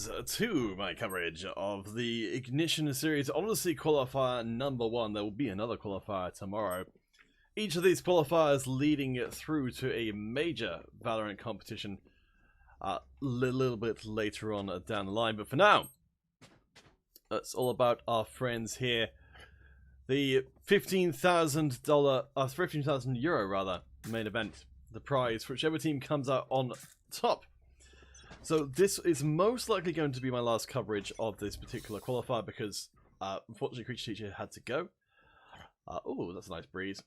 Greetings to my coverage of the Ignition Series Odyssey qualifier number 1. There will be another qualifier tomorrow. Each of these qualifiers leading through to a major Valorant competition a little bit later on down the line. But for now, it's all about our friends here. The €15,000 rather main event, the prize, whichever team comes out on top. So this is most likely going to be my last coverage of this particular qualifier because unfortunately Creature Teacher had to go. Oh, that's a nice breeze.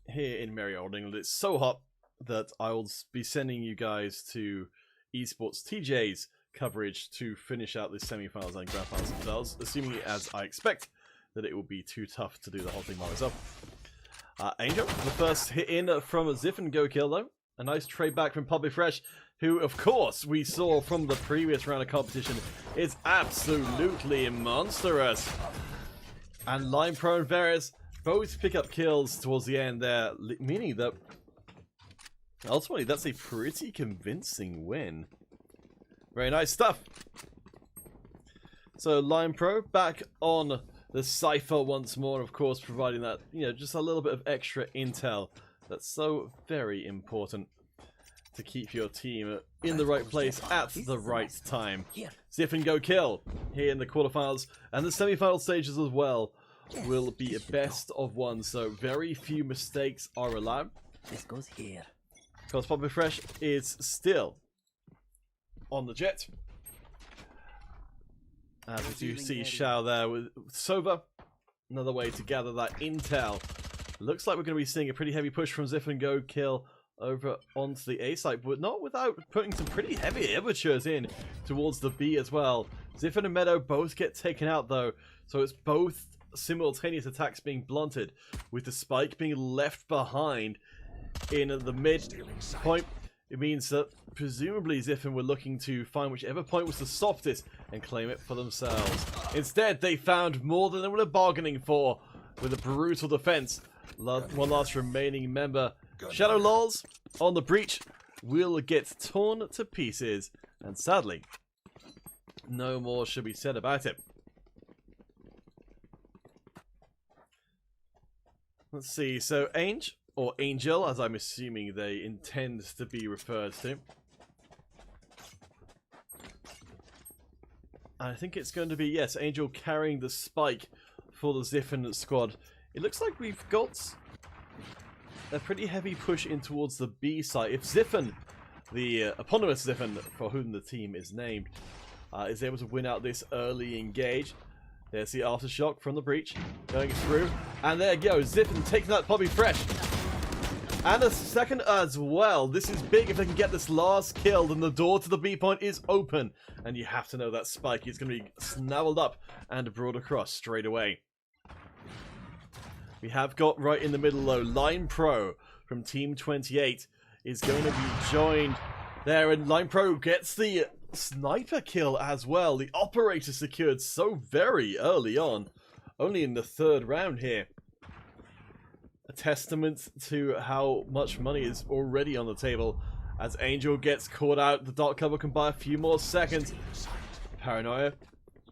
Here in merry old England, it's so hot that I will be sending you guys to Esports TJ's coverage to finish out the semi-finals and grand finals themselves, assuming as I expect that it will be too tough to do the whole thing by myself. Angel, the first hit in from Ziff and Go Kill though. A nice trade back from Poppy Fresh, who of course we saw from the previous round of competition is absolutely monstrous. And Lime Pro and Varys both pick up kills towards the end there, meaning that ultimately that's a pretty convincing win. Very nice stuff. So Lime Pro back on the Cypher once more, of course, providing that, just a little bit of extra intel. That's so very important to keep your team in the right place at the right time. Ziff and Go Kill here in the quarterfinals and the semi-final stages as well will be a best of one, so very few mistakes are allowed. This goes here. Because Poppy Fresh is still on the jet. As we do see Shao there with Sova. Another way to gather that intel. Looks like we're going to be seeing a pretty heavy push from Ziff and Go Kill over onto the A site, but not without putting some pretty heavy amateurs in towards the B as well. Ziff and Meadow both get taken out though, so it's both simultaneous attacks being blunted, with the spike being left behind in the mid point. It means that presumably Ziffin were looking to find whichever point was the softest and claim it for themselves. Instead, they found more than they were bargaining for with a brutal defense. One last remaining member, Shadow Lols, on the breach, will get torn to pieces. And sadly, no more should be said about it. Let's see, so or Angel, as I'm assuming they intend to be referred to. I think it's going to be, yes, Angel carrying the spike for the Ziffin squad. It looks like we've got a pretty heavy push in towards the B site. If Ziffin, the eponymous Ziffin for whom the team is named, is able to win out this early engage. There's the aftershock from the breach going through. And there you go, Ziffin taking that Poppy Fresh. And a second as well. This is big if they can get this last kill, then the door to the B point is open. And you have to know that spike is going to be snarled up and brought across straight away. We have got right in the middle though, Lime Pro from Team 28 is going to be joined there. And Lime Pro gets the sniper kill as well. The operator secured so very early on, only in the third round here. A testament to how much money is already on the table. As Angel gets caught out, the dark cover can buy a few more seconds. Paranoia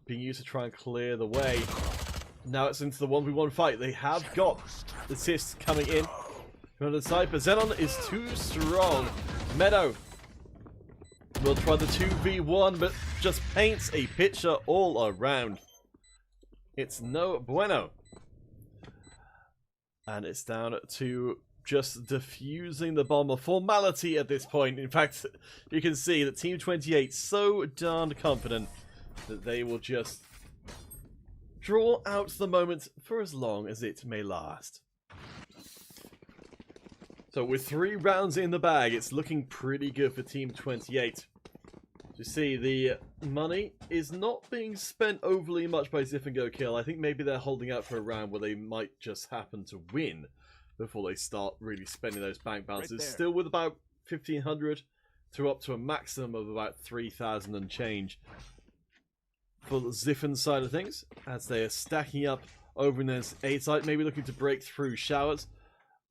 being used to try and clear the way. Now it's into the 1v1 fight. They have got the assists coming in from the side, but Xenon is too strong. Meadow will try the 2v1, but just paints a picture all around. It's no bueno. And it's down to just defusing the bomb, a formality at this point. In fact, you can see that Team 28 so darn confident that they will just draw out the moment for as long as it may last. So with 3 rounds in the bag, it's looking pretty good for Team 28. You see, the money is not being spent overly much by Ziff and Go Kill. I think maybe they're holding out for a round where they might just happen to win before they start really spending those bank balances. Right, still with about 1,500 to up to a maximum of about 3,000 and change for the Ziffin side of things, as they are stacking up over in this A site, maybe looking to break through showers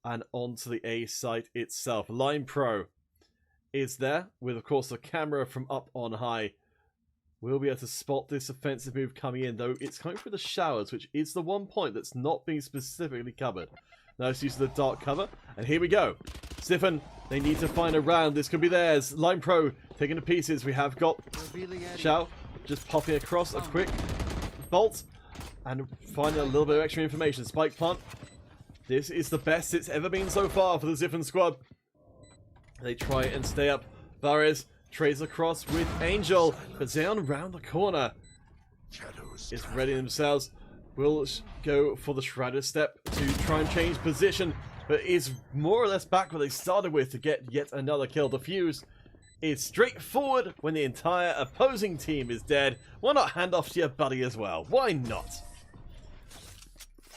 and onto the A site itself. Lime Pro is there with, of course, the camera from up on high will be able to spot this offensive move coming in, though it's coming through the showers, which is the one point that's not being specifically covered. Nice use of the dark cover, and here we go. Ziffin, they need to find a round. This could be theirs. Line Pro taken to pieces. We have got Xiao just popping across a quick bolt and finding a little bit of extra information. Spike plant. This is the best it's ever been so far for the Ziffin squad. They try and stay up. Varez trades across with Angel, but Xeon round the corner is ready themselves. Will go for the Shredder step to try and change position, but is more or less back where they started with to get yet another kill. The fuse is straightforward when the entire opposing team is dead. Why not hand off to your buddy as well? Why not?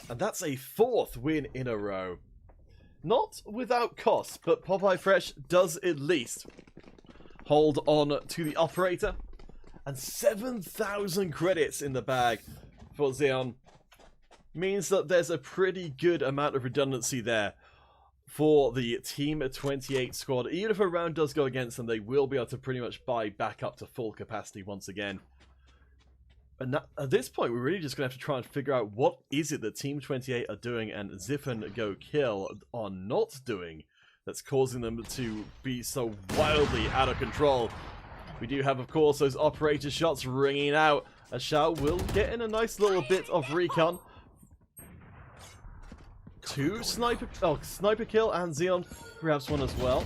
And that's a 4th win in a row. Not without cost, but Popeye Fresh does at least hold on to the operator. And 7,000 credits in the bag for Xeon means that there's a pretty good amount of redundancy there for the Team 28 squad. Even if a round does go against them, they will be able to pretty much buy back up to full capacity once again. And at this point, we're really just going to have to try and figure out what is it that Team 28 are doing and Ziffin Go Kill are not doing that's causing them to be so wildly out of control. We do have, of course, those operator shots ringing out. As Shao will get in a nice little bit of recon. 2 sniper kill, and Xeon grabs one as well.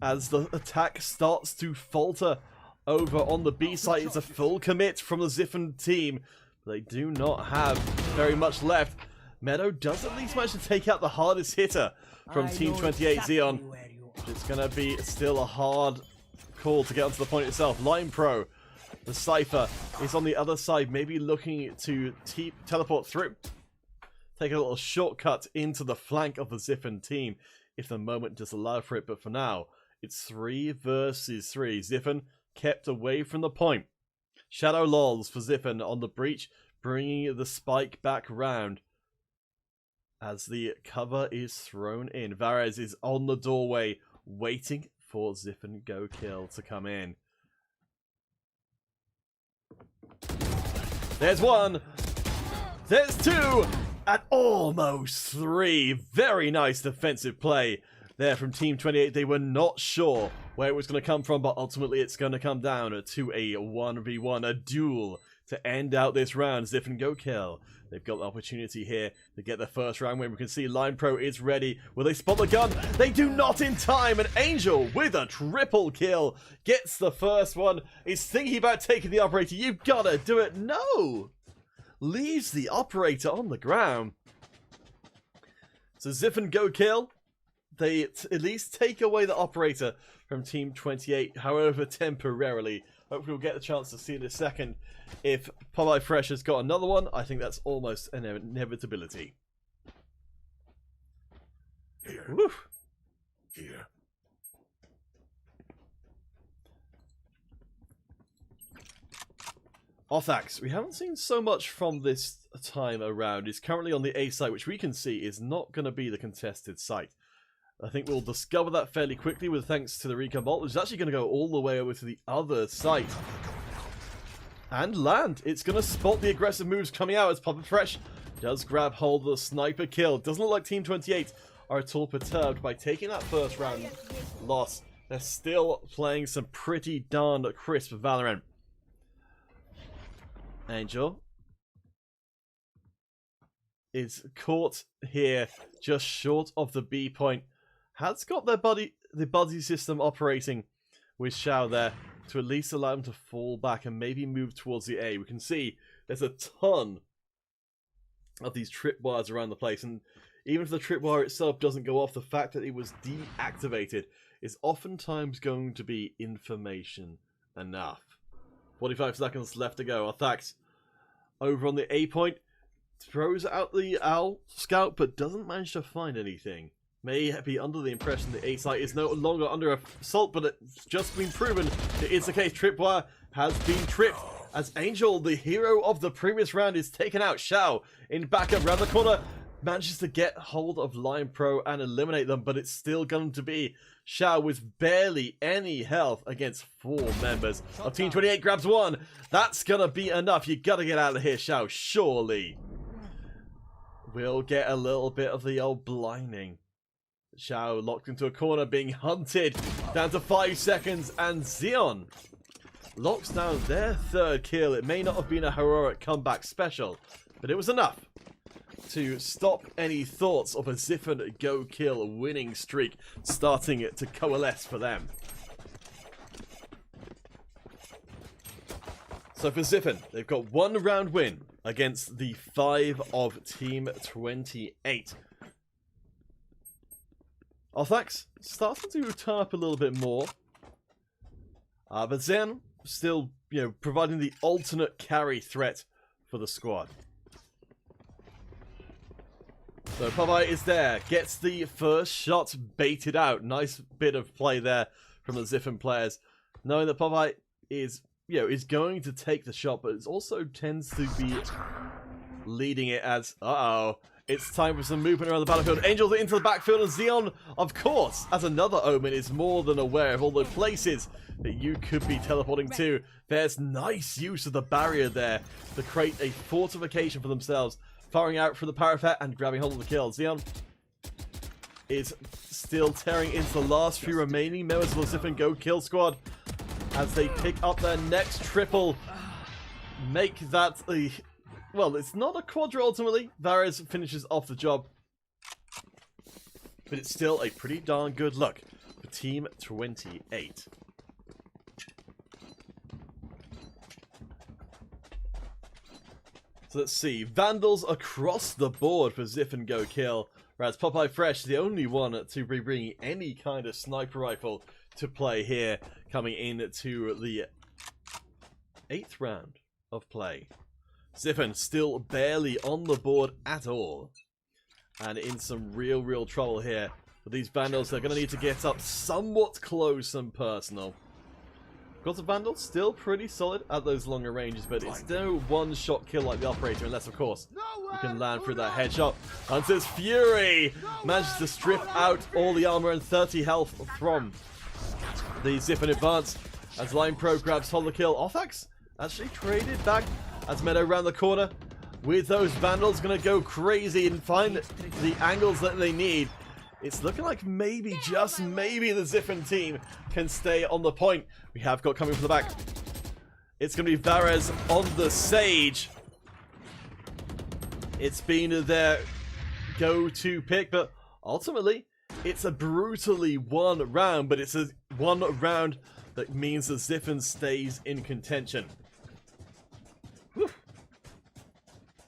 As the attack starts to falter over on the B site, it's a full commit from the Ziffin team. They do not have very much left. Meadow does at least manage to take out the hardest hitter from Team 28 Xeon. It's going to be still a hard call to get onto the point itself. Line Pro, the Cypher, is on the other side, maybe looking to teleport through. Take a little shortcut into the flank of the Ziffin team if the moment does allow for it. But for now, it's 3 versus 3. Ziffin kept away from the point. Shadow lols for Ziffin on the breach, bringing the spike back round. As the cover is thrown in, Varez is on the doorway, waiting for Ziffin Go Kill to come in. There's 1. There's 2. And almost 3. Very nice defensive play there from Team 28. They were not sure where it was going to come from, but ultimately it's going to come down to a 1v1, a duel to end out this round. Ziffin Go Kill. They've got the opportunity here to get their first round win. We can see Line Pro is ready. Will they spot the gun? They do not in time. And Angel with a triple kill gets the first one. Is thinking about taking the operator. You've got to do it. No! Leaves the operator on the ground. So Ziffin Go Kill. They at least take away the operator from Team 28, however temporarily. Hopefully we'll get the chance to see in a second if Popeye Fresh has got another one. I think that's almost an inevitability. Here. Woo. Here. Othax, we haven't seen so much from this time around. He's currently on the A site, which we can see is not going to be the contested site. I think we'll discover that fairly quickly with thanks to the recon bolt, which is actually going to go all the way over to the other site. And land. It's going to spot the aggressive moves coming out as Popeye Fresh does grab hold of the sniper kill. Doesn't look like Team 28 are at all perturbed by taking that first round loss. They're still playing some pretty darn crisp Valorant. Angel is caught here just short of the B point. Has got the buddy system operating with Xiao there to at least allow him to fall back and maybe move towards the A. We can see there's a ton of these tripwires around the place, and even if the tripwire itself doesn't go off, the fact that it was deactivated is oftentimes going to be information enough. 45 seconds left to go. Othax over on the A point throws out the Owl Scout, but doesn't manage to find anything. May be under the impression the A site is no longer under assault, but it's just been proven it is the case. Tripwire has been tripped as Angel, the hero of the previous round, is taken out. Xiao in backup around the corner. manages to get hold of Lion Pro and eliminate them, but it's still going to be Xiao with barely any health against 4 members of Team 28. Grabs 1. That's going to be enough. You got to get out of here, Xiao, surely. We'll get a little bit of the old blinding. Xiao locked into a corner, being hunted. Down to 5 seconds, and Xeon locks down their 3rd kill. It may not have been a heroic comeback special, but it was enough to stop any thoughts of a Ziffin go kill winning streak starting to coalesce for them. So for Ziffin, they've got 1 round win against the 5 of Team 28. Arthax starting to turn up a little bit more. But Zen still, providing the alternate carry threat for the squad. So Popeye is there, gets the first shot baited out. Nice bit of play there from the Ziffin players, knowing that Popeye is, is going to take the shot, but it also tends to be leading it as, it's time for some movement around the battlefield. Angels into the backfield, and Xeon, of course, as another Omen, is more than aware of all the places that you could be teleporting to. There's nice use of the barrier there to create a fortification for themselves. Firing out from the parapet and grabbing hold of the kill. Xeon is still tearing into the last few remaining members of the Ziffin Go Kill squad as they pick up their next triple. Make that a... Well, it's not a quadra ultimately. Varys finishes off the job. But it's still a pretty darn good look for Team 28. So let's see. Vandals across the board for Ziffin Go Kill. Whereas Popeye Fresh, the only one to be bringing any kind of sniper rifle to play here, coming into the 8th round of play. Ziffin still barely on the board at all. And in some real trouble here. With these Vandals, they're going to need to get up somewhat close and personal. Of course, the Vandals still pretty solid at those longer ranges, but it's no one-shot kill like the Operator, unless, of course, you can land through that headshot. Hunter's Fury manages to strip out all the armor and 30 health from the Ziffin Advance as Line Pro grabs hold of the kill. Arthax actually traded back as Meadow around the corner with those Vandals, going to go crazy and find the angles that they need. It's looking like maybe, just maybe, the Ziffin team can stay on the point. We have got coming from the back. It's going to be Varez on the Sage. It's been their go-to pick, but ultimately, it's a brutally won round, but it's a one round that means that Ziffin stays in contention. Whew.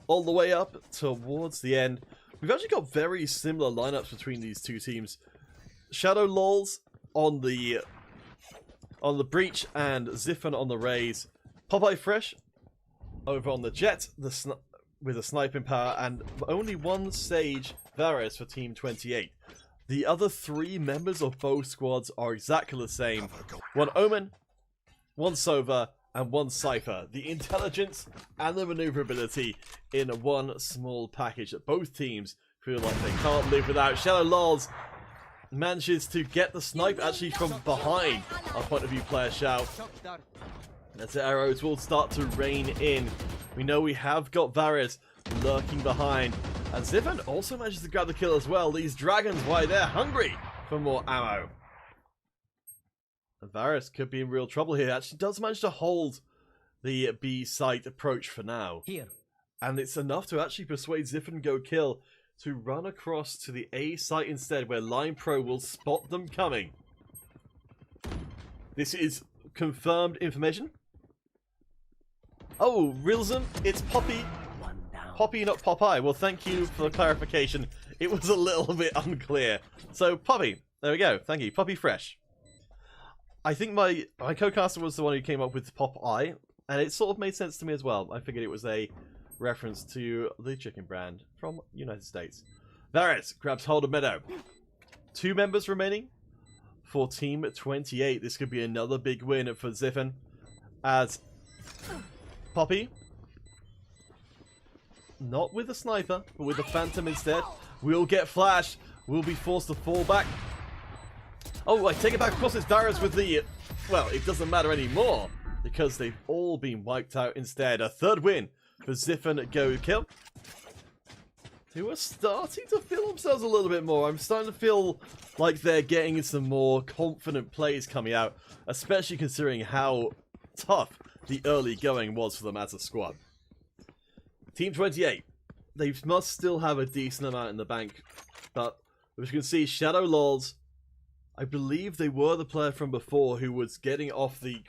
All the way up towards the end. We've actually got very similar lineups between these two teams. Shadow Lols on the Breach and Ziffin on the Rays. Popeye Fresh over on the Jet with a sniping power, and only one Sage Varys for Team 28. The other 3 members of both squads are exactly the same. One Omen, one Sova, and one Cypher. The intelligence and the maneuverability in one small package that both teams feel like they can't live without. Shadow Lols manages to get the snipe actually from behind our point of view player Xiao. As the arrows will start to rain in. We know we have got Varys lurking behind. And Ziffin also manages to grab the kill as well. These dragons, why, they're hungry for more ammo. And Varys could be in real trouble here. Actually does manage to hold the B site approach for now. Here. And it's enough to actually persuade Ziffin Go Kill to run across to the A site instead, where Line Pro will spot them coming. This is confirmed information. Oh, Rilzen, it's Poppy. Poppy, not Popeye. Well, thank you for the clarification. It was a little bit unclear. So, Poppy. There we go. Thank you. Poppy Fresh. I think my co-caster was the one who came up with Popeye, and it sort of made sense to me as well. I figured it was a reference to the chicken brand from United States. Varys grabs hold of Meadow. 2 members remaining for Team 28. This could be another big win for Ziffin, as Poppy Not with the sniper, but with the Phantom instead. We'll get flashed. We'll be forced to fall back. Oh, I take it back. Of course, it's Darius with the... Well, it doesn't matter anymore because they've all been wiped out instead. A third win for Ziffin Go Kill, who are starting to feel themselves a little bit more. I'm starting to feel like they're getting some more confident plays coming out, especially considering how tough the early going was for them as a squad. Team 28, they must still have a decent amount in the bank, but as you can see, Shadow Lols, I believe they were the player from before who was getting off the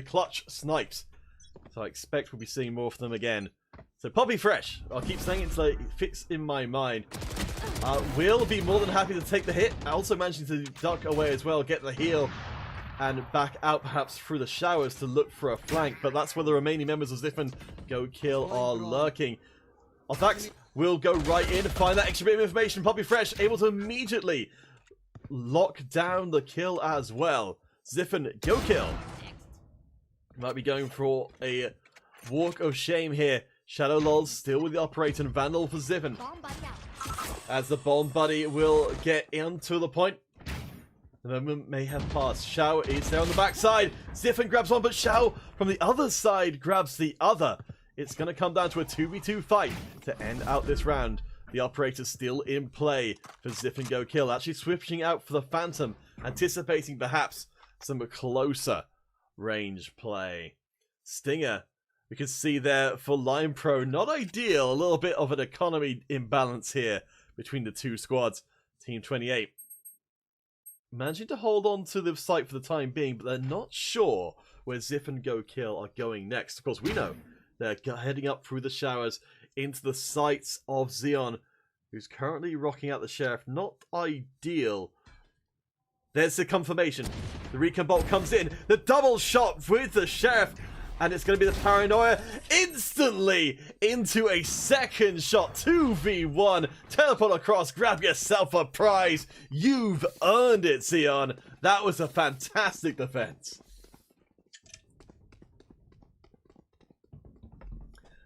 clutch snipes, so I expect we'll be seeing more of them again. So Poppy Fresh, I'll keep saying it until it fits in my mind, will be more than happy to take the hit, also managing to duck away as well, get the heal, and back out perhaps through the showers to look for a flank, but that's where the remaining members of Ziffin Go Kill are lurking. Arthax will go right in, find that extra bit of information. Poppy Fresh able to immediately lock down the kill as well. Ziffin Go Kill might be going for a walk of shame here. Shadow Lols still with the operator and Vandal for Ziffin, as the bomb buddy will get into the point. The moment may have passed. Xiao is there on the backside. Ziffin grabs one, but Xiao from the other side grabs the other. It's going to come down to a 2v2 fight to end out this round. The operator still in play for Ziffin Go Kill, actually switching out for the Phantom, anticipating perhaps some closer range play. Stinger, we can see there for Line Pro, not ideal. A little bit of an economy imbalance here between the two squads. Team 28 managing to hold on to the site for the time being, but they're not sure where Ziffin Go Kill are going next. Of course, we know they're heading up through the showers into the sights of Xeon, who's currently rocking out the Sheriff. Not ideal. There's the confirmation. The recon bolt comes in. The double shot with the Sheriff. And it's going to be the Paranoia instantly into a second shot. 2v1. Teleport across. Grab yourself a prize. You've earned it, Xeon. That was a fantastic defense.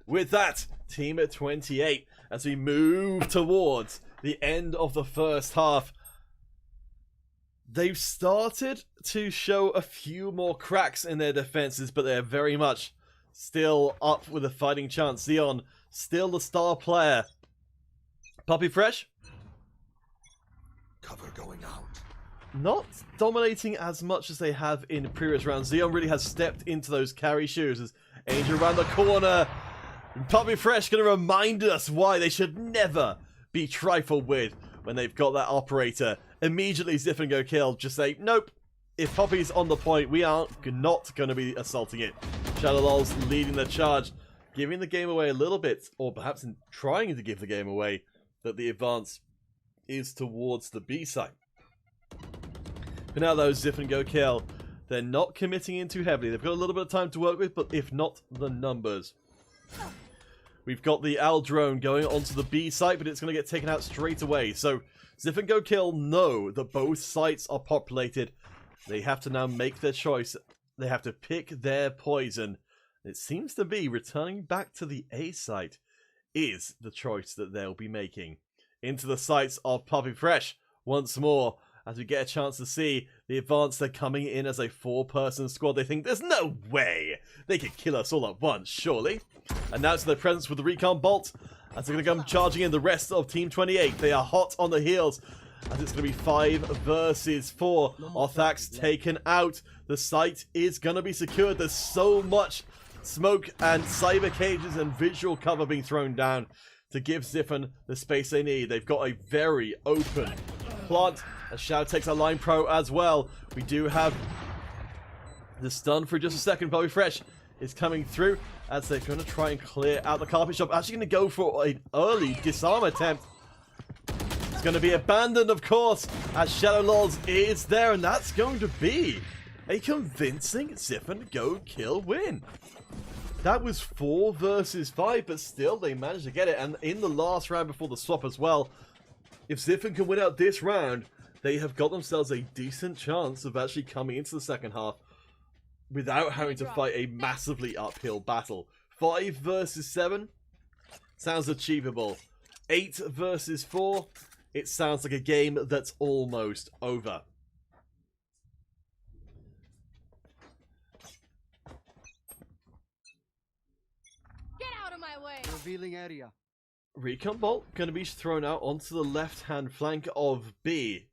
With that, Team at 28, as we move towards the end of the first half, they've started to show a few more cracks in their defenses, but they're very much still up with a fighting chance. Xeon, still the star player. Poppy Fresh? Cover going out. Not dominating as much as they have in previous rounds. Xeon really has stepped into those carry shoes as Angel around the corner. And Poppy Fresh going to remind us why they should never be trifled with when they've got that operator. Immediately Ziffin Go Kill, just say, nope, if Poppy's on the point, we are not going to be assaulting it. Shadow Lols leading the charge, giving the game away a little bit, or perhaps in trying to give the game away, that the advance is towards the B side. But now though, Ziffin Go Kill, they're not committing in too heavily. They've got a little bit of time to work with, but if not, the numbers. We've got the Owl drone going onto the B site, but it's going to get taken out straight away. So Ziffin Go Kill know that both sites are populated. They have to now make their choice. They have to pick their poison. It seems to be returning back to the A site is the choice that they'll be making. Into the sights of Poppy Fresh once more, as we get a chance to see the advance. They're coming in as a 4-person squad. They think there's no way they could kill us all at once, surely. And now to their presence with the recon bolt, as they're going to come charging in the rest of Team 28. They are hot on the heels, as it's going to be 5 versus 4. Arthax taken out. The site is going to be secured. There's so much smoke and cyber cages and visual cover being thrown down to give Ziffin the space they need. They've got a very open plant. As Xiao takes a Line Pro as well. We do have the stun for just a second. Poppy Fresh is coming through as they're going to try and clear out the carpet shop. Actually going to go for an early disarm attempt. It's going to be abandoned, of course, as Shadow Lols is there, and that's going to be a convincing Ziffin Go Kill win. That was 4 versus 5, but still they managed to get it. And in the last round before the swap as well, if Ziffin can win out this round, they have got themselves a decent chance of actually coming into the second half without having to fight a massively uphill battle. 5 versus 7. Sounds achievable. 8 versus 4. It sounds like a game that's almost over. Get out of my way! Revealing area. Recon Bolt going to be thrown out onto the left-hand flank of B.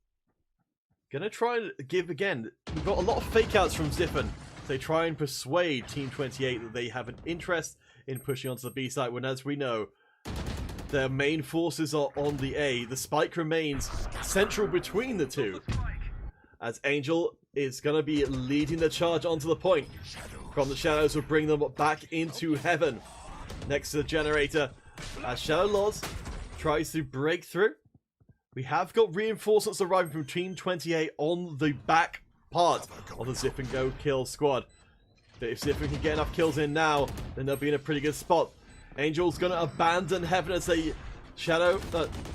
Going to try and give again. We've got a lot of fake outs from Ziffin. They try and persuade Team 28 that they have an interest in pushing onto the B site, when, as we know, their main forces are on the A. The spike remains central between the two, as Angel is going to be leading the charge onto the point. From the shadows will bring them back into heaven. Next to the generator, as Shadow Lords tries to break through. We have got reinforcements arriving from Team 28 on the back part of the Zip and Go kill squad. But if Zip can get enough kills in now, then they'll be in a pretty good spot. Angel's going to abandon heaven as a Shadow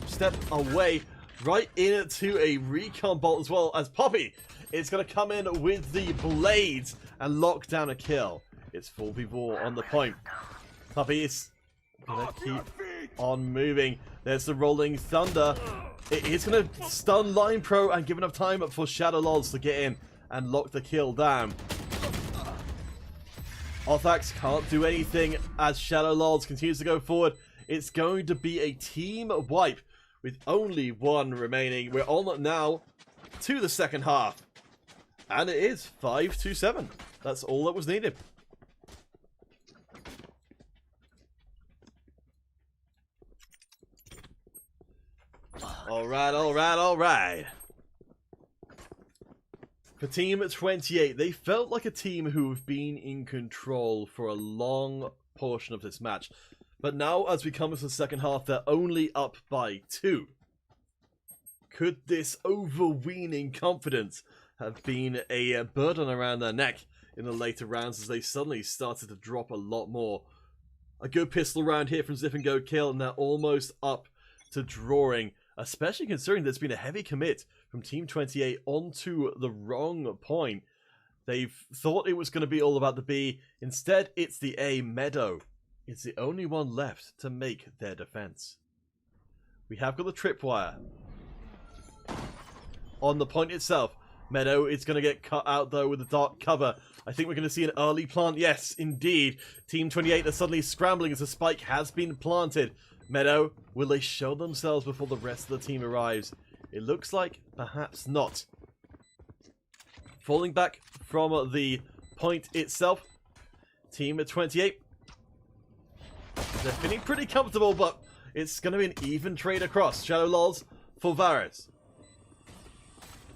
step away right into a recon bolt, as well as Poppy is going to come in with the blades and lock down a kill. It's 4v4 on the point. Poppy is going to keep on moving. There's the rolling thunder. It's going to stun Line Pro and give enough time for Shadow Lords to get in and lock the kill down. Othax can't do anything as Shadow Lords continues to go forward. It's going to be a team wipe with only one remaining. We're on now to the second half. And it is 5-7. That's all that was needed. Alright. For Team 28, they felt like a team who have been in control for a long portion of this match. But now, as we come into the second half, they're only up by 2. Could this overweening confidence have been a burden around their neck in the later rounds, as they suddenly started to drop a lot more? A good pistol round here from Zip and Go kill, and they're almost up to drawing, especially considering there's been a heavy commit from Team 28 onto the wrong point. They've thought it was going to be all about the B. Instead, it's the A. Meadow is the only one left to make their defense. We have got the tripwire on the point itself. Meadow is going to get cut out, though, with the dark cover. I think we're going to see an early plant. Yes, indeed. Team 28 are suddenly scrambling as the spike has been planted. Meadow, will they show themselves before the rest of the team arrives? It looks like perhaps not. Falling back from the point itself, Team 28, they're feeling pretty comfortable, but it's going to be an even trade across. Shadow Lords for Varus.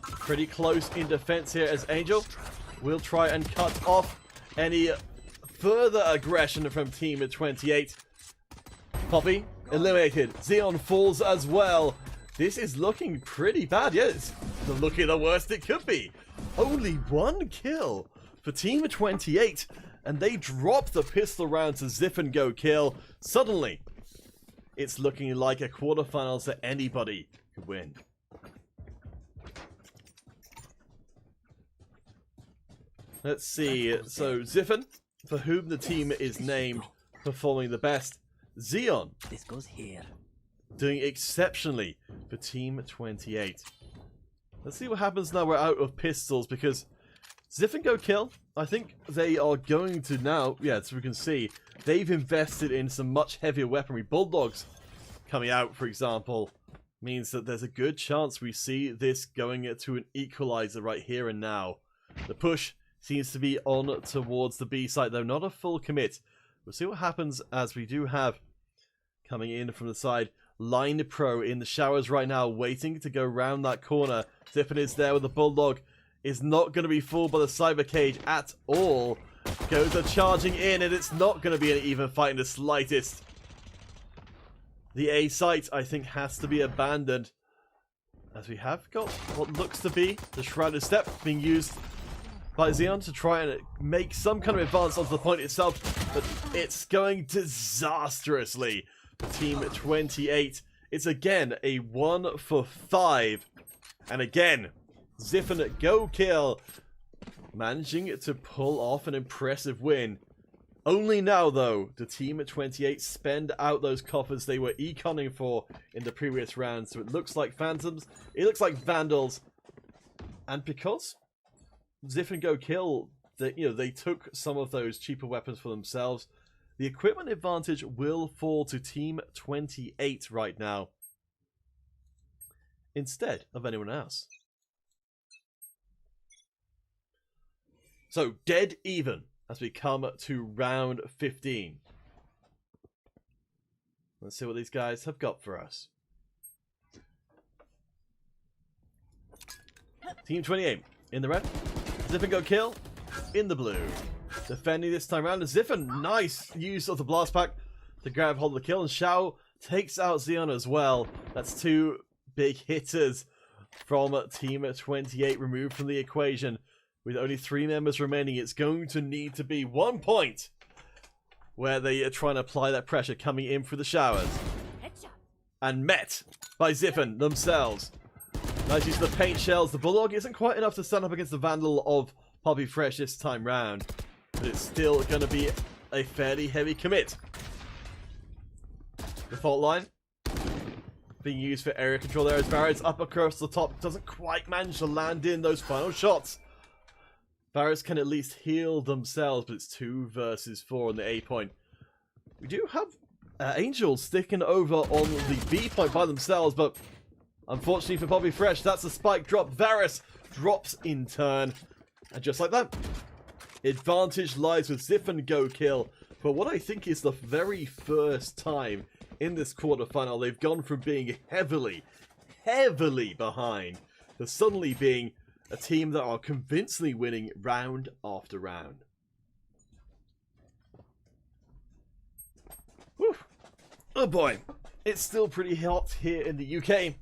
Pretty close in defense here, as Angel will try and cut off any further aggression from Team 28. Poppy eliminated. Xeon falls as well. This is looking pretty bad. Yes, looking the worst it could be. Only one kill for Team 28, and they drop the pistol round to Zip and Go kill. Suddenly, it's looking like a quarterfinals that anybody could win. Let's see. So Ziffin, for whom the team is named, performing the best. Xeon, This goes here. doing exceptionally for Team 28. Let's see what happens now we're out of pistols, because Zip and Go kill, I think they are going to now, yeah, so we can see, they've invested in some much heavier weaponry. Bulldogs coming out, for example, means that there's a good chance we see this going to an equalizer right here and now. The push seems to be on towards the B site, though not a full commit. We'll see what happens, as we do have, coming in from the side, Line Pro in the showers right now, waiting to go round that corner. Zippin is there with the Bulldog. Is not going to be fooled by the Cyber Cage at all. Goes a charging in, and it's not going to be an even fight in the slightest. The A site, I think, has to be abandoned, as we have got what looks to be the Shrouded Step being used by Xeon to try and make some kind of advance onto the point itself, but it's going disastrously. Team 28. It's again a 1 for 5. And again, Zip and Go kill, managing to pull off an impressive win. Only now, though, do Team 28 spend out those coffers they were econing for in the previous round. So it looks like Phantoms, it looks like Vandals, and because Ziff and Go Kill, they took some of those cheaper weapons for themselves, the equipment advantage will fall to Team 28 right now, instead of anyone else. So, dead even as we come to round 15. Let's see what these guys have got for us. Team 28 in the red. Ziff Go Kill in the blue. Defending this time around. Ziff, nice use of the blast pack to grab hold of the kill. And Xiao takes out Xeon as well. That's two big hitters from Team 28 removed from the equation. With only 3 members remaining, it's going to need to be 1 point where they are trying to apply that pressure coming in through the showers. And met by Ziffen themselves. Nice use of the paint shells. The Bulldog isn't quite enough to stand up against the Vandal of Poppy Fresh this time round. But it's still going to be a fairly heavy commit. The fault line being used for area control there as Barrett's up across the top. Doesn't quite manage to land in those final shots. Barrett's can at least heal themselves, but it's 2 versus 4 on the A point. We do have Angel sticking over on the B point by themselves, but unfortunately for Bobby Fresh, that's a spike drop. Varus drops in turn, and just like that, advantage lies with Ziff and Go Kill. For what I think is the very first time in this quarterfinal, they've gone from being heavily behind to suddenly being a team that are convincingly winning round after round. Whew. Oh boy, it's still pretty hot here in the UK.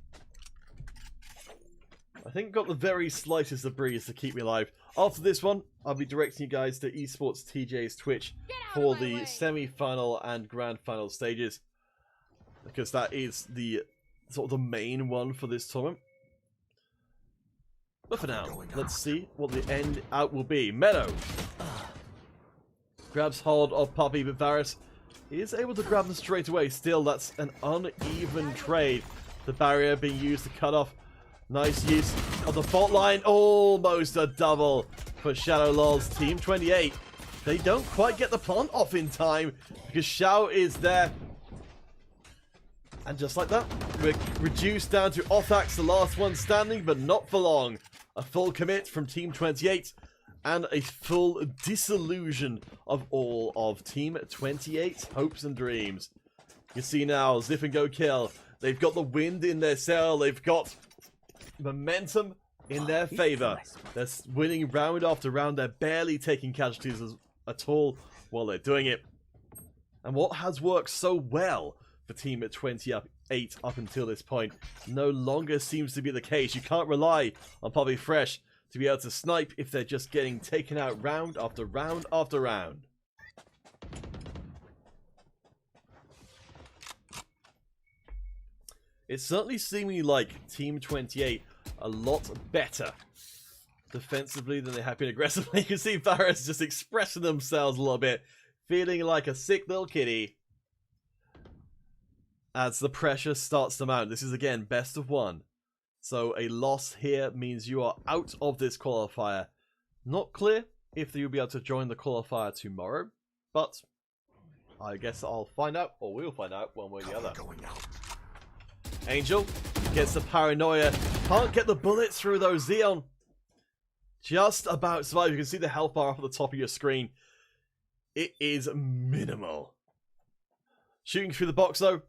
I think got the very slightest of breeze to keep me alive. After this one, I'll be directing you guys to Esports TJ's Twitch for the semi-final and grand final stages, because that is the sort of the main one for this tournament. But for now, let's see what the end out will be. Meadow grabs hold of Poppy, but Varus is able to grab them straight away. Still, that's an uneven trade. The barrier being used to cut off. Nice use of the fault line. Almost a double for Shadow Lol's Team 28. They don't quite get the plant off in time because Xiao is there. And just like that, we're reduced down to Othax, the last one standing, but not for long. A full commit from Team 28 and a full disillusion of all of Team 28's hopes and dreams. You see now, Ziff and Go Kill. They've got the wind in their sail. They've got momentum in their favor. They're winning round after round. They're barely taking casualties at all while they're doing it. And what has worked so well for Team 28 up until this point no longer seems to be the case. You can't rely on Poppy Fresh to be able to snipe if they're just getting taken out round after round after round. It's certainly seeming like Team 28 a lot better defensively than they have been aggressively. You can see Varus just expressing themselves a little bit, feeling like a sick little kitty as the pressure starts to mount. This is again best of 1. So a loss here means you are out of this qualifier. Not clear if you'll be able to join the qualifier tomorrow, but I guess I'll find out, or we'll find out one way or the other. Angel gets the paranoia. Can't get the bullets through though. Xeon just about survive. You can see the health bar up at the top of your screen. It is minimal. Shooting through the box though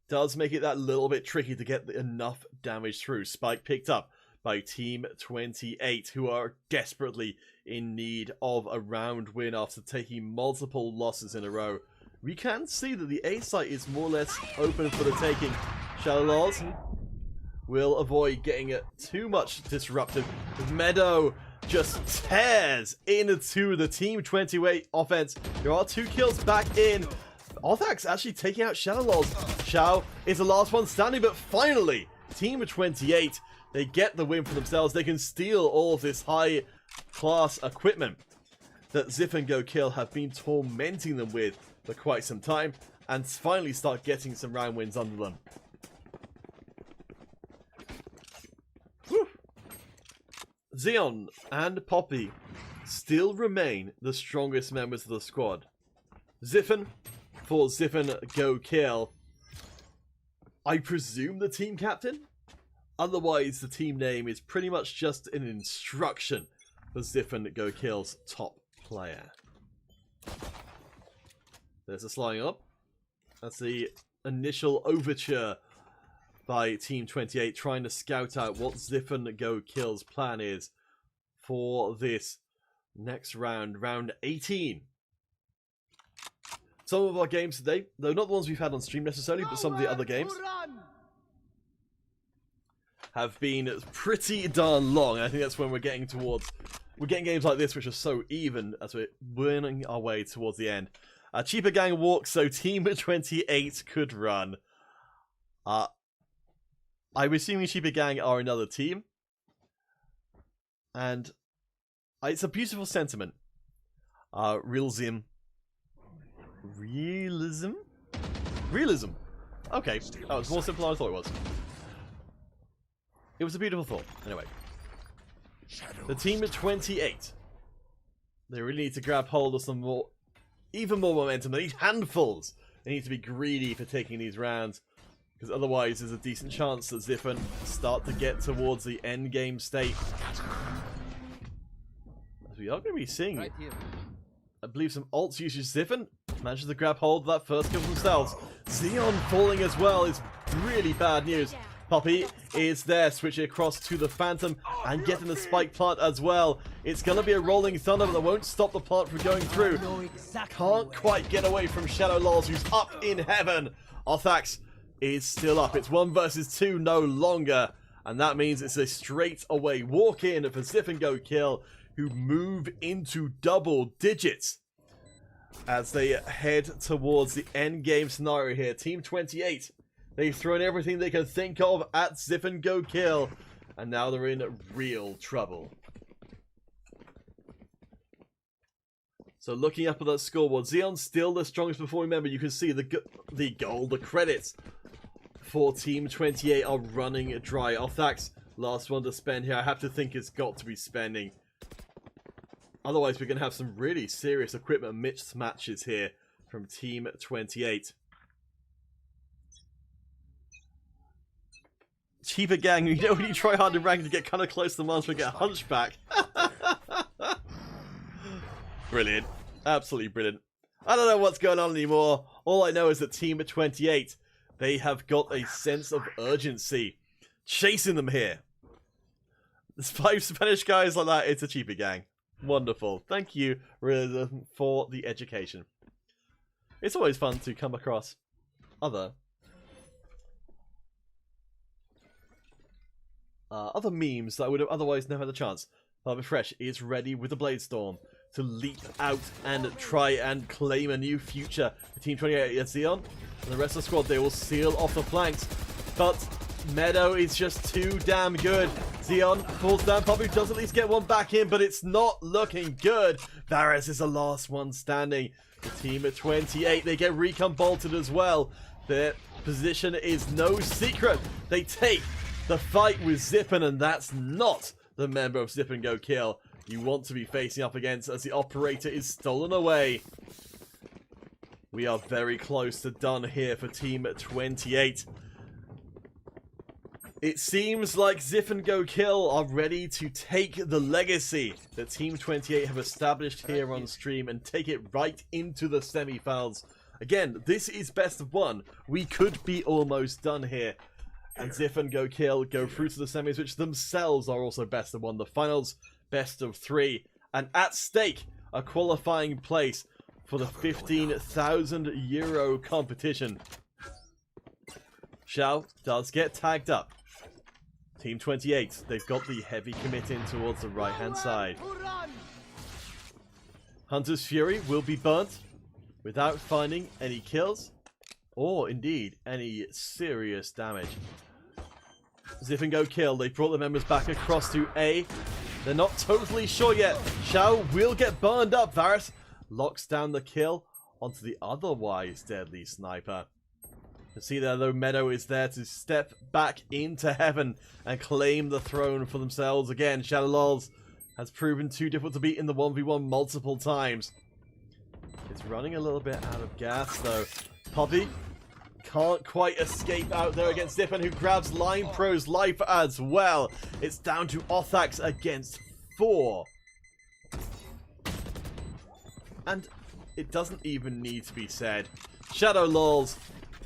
does make it that little bit tricky to get enough damage through. Spike picked up by Team 28, who are desperately in need of a round win after taking multiple losses in a row. We can see that the A site is more or less open for the taking. Shadow Laws will avoid getting it too much disruptive. Meadow just tears into the Team 28 offense. There are 2 kills back in. Othax actually taking out Shadow Laws. Xiao is the last one standing, but finally, Team 28, they get the win for themselves. They can steal all of this high-class equipment. that Zip and Go Kill have been tormenting them with for quite some time, and finally start getting some round wins under them. Whew. Xeon and Poppy still remain the strongest members of the squad. Ziffin for Ziffin Go Kill. I presume the team captain? Otherwise, the team name is pretty much just an instruction for Ziffin Go Kill's top player. There's a sliding up. That's the initial overture by Team 28, trying to scout out what Ziffin Go Kill's plan is for this next round, round 18. Some of our games today, though not the ones we've had on stream necessarily, but some of the other games have been pretty darn long. I think that's when we're getting games like this which are so even as we're burning our way towards the end. Cheaper gang walks, so Team 28 could run. I'm assuming Cheaper gang are another team, and it's a beautiful sentiment. Realism. Okay, that was more simple than I thought it was. It was a beautiful thought. Anyway, the Team 28. They really need to grab hold of some more, even more momentum. They need handfuls. They need to be greedy for taking these rounds, because otherwise there's a decent chance that Ziffin start to get towards the end game state. As we are going to be seeing, right here, I believe, some ults usage. Ziffin manages to grab hold of that first kill themselves. Xeon falling as well is really bad news. Poppy is there, switching across to the Phantom and getting the spike plant as well. It's going to be a rolling thunder, but that won't stop the plant from going through. Can't quite get away from Shadow Lols, who's up in heaven. Arthax is still up. It's 1 versus 2 no longer, and that means it's a straight away walk in for Ziff and Go Kill, who move into double digits as they head towards the end game scenario here. Team 28. They've thrown everything they can think of at Ziff and Go Kill, and now they're in real trouble. So looking up at that scoreboard, Xeon's still the strongest performing member. You can see the goal, the credits for Team 28 are running dry. Arthax, last one to spend here. I have to think it's got to be spending. Otherwise, we're going to have some really serious equipment mismatches here from Team 28. Cheaper gang, you know when you try hard in rank to get kind of close to the monster and get a hunchback. Brilliant. Absolutely brilliant. I don't know what's going on anymore. All I know is that Team 28, they have got a sense of urgency. Chasing them here. There's 5 Spanish guys like that, it's a cheaper gang. Wonderful. Thank you for the education. It's always fun to come across other memes that I would have otherwise never had the chance. Barbara Fresh is ready with the Blade Storm to leap out and try and claim a new future for Team 28. Xeon and the rest of the squad, they will seal off the flanks, but Meadow is just too damn good. Xeon falls down. Poppy does at least get one back in, but it's not looking good. Varus is the last one standing. The Team at 28, they get recon bolted as well. Their position is no secret. They take the fight with Zippin, and that's not the member of Zip and Go Kill you want to be facing up against, as the operator is stolen away. We are very close to done here for Team 28. It seems like Ziff and Go Kill are ready to take the legacy that Team 28 have established here on stream and take it right into the semi-finals. Again, this is best of 1. We could be almost done here. And Ziff and Go Kill go through to the semis, which themselves are also best of 1. The finals, best of 3. And at stake, a qualifying place for the €15,000 competition. Xiao does get tagged up. Team 28, they've got the heavy commit in towards the right-hand side. Hunter's Fury will be burnt without finding any kills, or indeed any serious damage. Ziff and Go Kill, they brought the members back across to A. They're not totally sure yet. Shao will get burned up. Varus locks down the kill onto the otherwise deadly sniper. You see there though, Meadow is there to step back into heaven and claim the throne for themselves again. Shadow Lols has proven too difficult to beat in the 1v1 multiple times. It's running a little bit out of gas though. Poppy can't quite escape out there against Ziffin, who grabs Line Pro's life as well. It's down to Othax against 4. And it doesn't even need to be said. Shadow Lols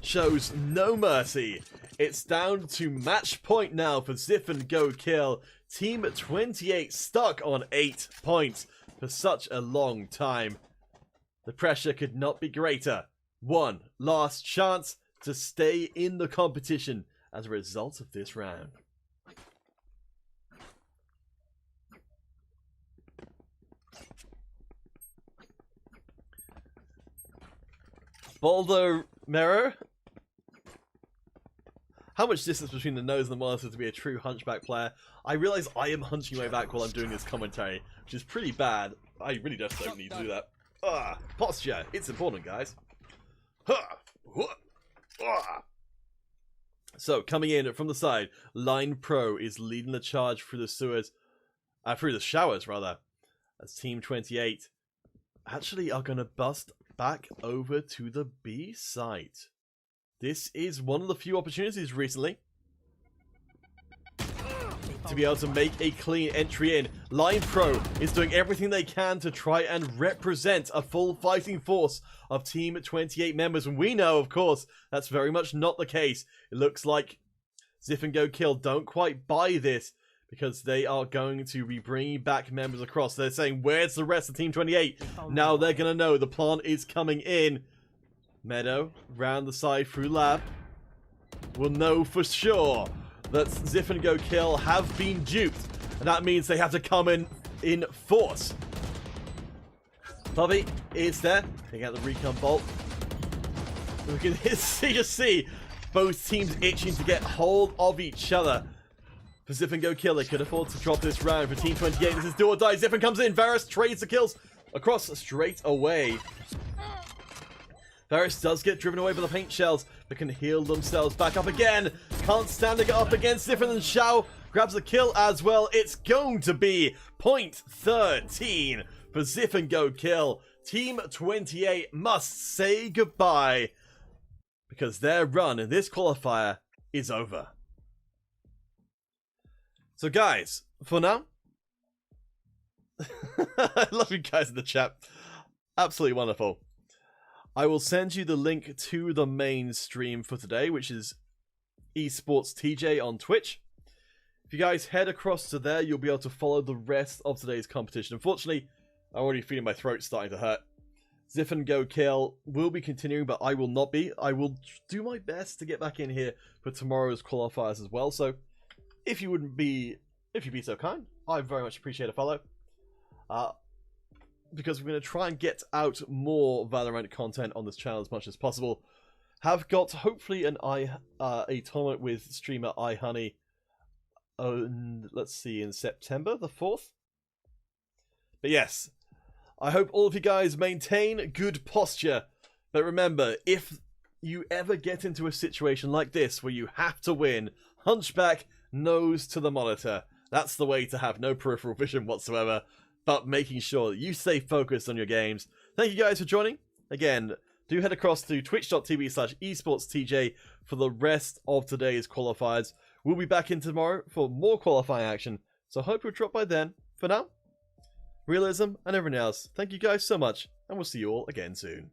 shows no mercy. It's down to match point now for Ziffin Go Kill. Team 28 stuck on 8 points for such a long time. The pressure could not be greater. One last chance to stay in the competition as a result of this round. Baldo Mirror. How much distance between the nose and the monitor to be a true hunchback player? I realise I am hunching my back while I'm doing this commentary, which is pretty bad. I really just don't need to do that. Posture. It's important, guys. So, coming in from the side, Line Pro is leading the charge through the sewers, through the showers, rather, as Team 28 actually are going to bust back over to the B site. This is one of the few opportunities recently to be able to make a clean entry in. Line Pro is doing everything they can to try and represent a full fighting force of Team 28 members. And we know, of course, that's very much not the case. It looks like Ziff and Go Kill don't quite buy this because they are going to be bringing back members across. They're saying, where's the rest of Team 28? Now they're going to know the plant is coming in. Meadow, round the side through Lab, will know for sure that Ziff and Go Kill have been duped, and that means they have to come in force. Bobby is there, taking out the recon bolt. We can see both teams itching to get hold of each other. For Ziff and Go Kill, they could afford to drop this round. For Team 28, this is do or die. Ziff comes in, Varus trades the kills across straight away. Varus does get driven away by the paint shells, but can heal themselves back up again. Can't stand to get up against Ziff, and Shao grabs the kill as well. It's going to be point 13 for Ziff and Go Kill. Team 28 must say goodbye because their run in this qualifier is over. So guys, for now, I love you guys in the chat. Absolutely wonderful. I will send you the link to the main stream for today, which is Esports TJ on Twitch. If you guys head across to there, you'll be able to follow the rest of today's competition. Unfortunately, I'm already feeling my throat starting to hurt. Ziff and Go Kill will be continuing, but I will not be. I will do my best to get back in here for tomorrow's qualifiers as well. So, if you'd be so kind, I very much appreciate a follow. Because we're going to try and get out more Valorant content on this channel as much as possible. Have got hopefully a tournament with streamer iHoney. Let's see, in September the 4th. But yes, I hope all of you guys maintain good posture. But remember, if you ever get into a situation like this where you have to win, hunchback, nose to the monitor. That's the way to have no peripheral vision whatsoever, but making sure that you stay focused on your games. Thank you guys for joining. Again, do head across to twitch.tv/esportstj for the rest of today's qualifiers. We'll be back in tomorrow for more qualifying action, so I hope you'll drop by then. For now, Realism and everyone else, thank you guys so much, and we'll see you all again soon.